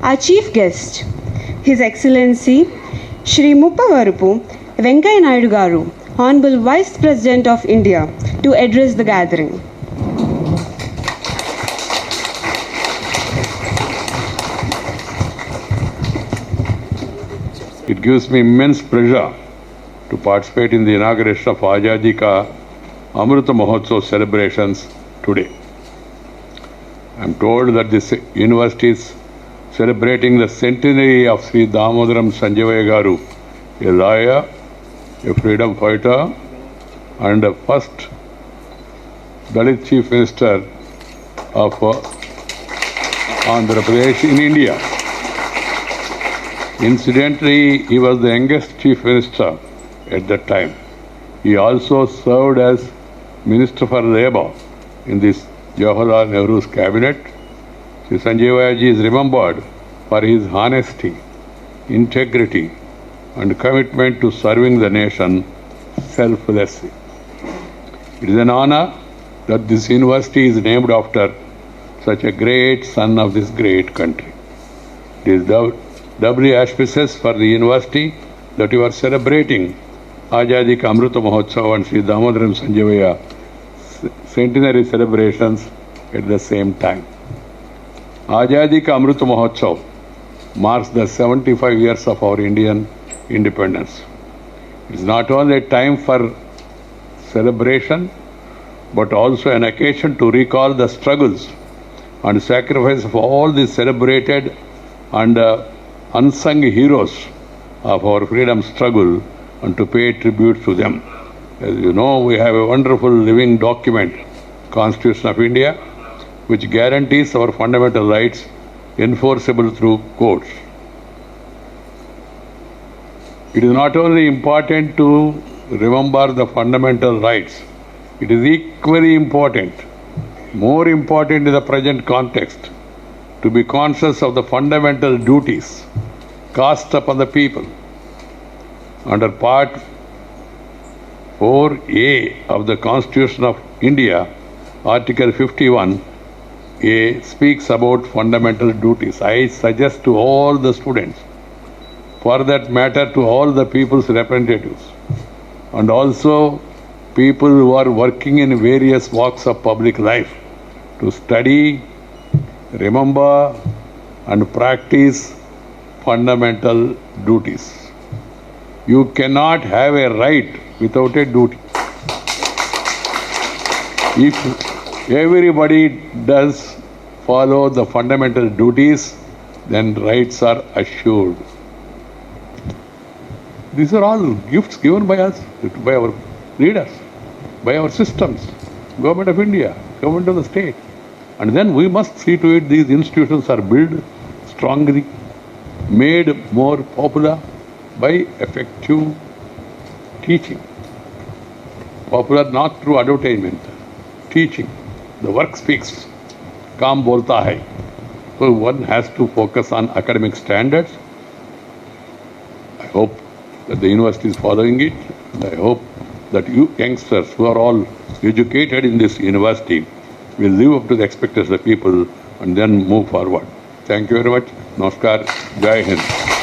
Our chief guest, His Excellency Shri Muppavarupu Venkaiah Naidu Garu, Honorable Vice President of India, to address the gathering. It gives me immense pleasure to participate in the inauguration of Azadi Ka Amrit Mahotsav celebrations today. I am told that this university is celebrating the centenary of Sri Damodaram Sanjivaya Garu, a lawyer, a freedom fighter, and the first Dalit Chief Minister of Andhra Pradesh in India. Incidentally, he was the youngest Chief Minister at that time. He also served as Minister for Labour in this Jawaharlal Nehru's cabinet. Sri Sanjivaya ji is remembered for his honesty, integrity, and commitment to serving the nation selflessly. It is an honor that this university is named after such a great son of this great country. It is doubly auspicious for the university that you are celebrating Azadi Ka Amrit Mahotsav and Sri Damodaram Sanjivaya centenary celebrations at the same time. Azadi Ka Amrit Mahotsav marks the 75 years of our Indian independence. It is not only a time for celebration, but also an occasion to recall the struggles and sacrifice of all the celebrated and unsung heroes of our freedom struggle and to pay tribute to them. As you know, we have a wonderful living document, Constitution of India, which guarantees our fundamental rights enforceable through courts. It is not only important to remember the fundamental rights, it is equally important, more important in the present context, to be conscious of the fundamental duties cast upon the people. Under Part 4A of the Constitution of India, Article 51A speaks about fundamental duties. I suggest to all the students, for that matter to all the people's representatives, and also people who are working in various walks of public life, to study, remember, and practice fundamental duties. You cannot have a right without a duty. If everybody does follow the fundamental duties, then rights are assured. These are all gifts given by us, by our leaders, by our systems, Government of India, Government of the state. And then we must see to it these institutions are built strongly, made more popular by effective teaching. Popular not through advertisement, teaching. The work speaks. Kaam bolta hai. So one has to focus on academic standards. I hope that the university is following it. And I hope that you youngsters who are all educated in this university will live up to the expectations of the people and then move forward. Thank you very much. Namaskar. Jai Hind.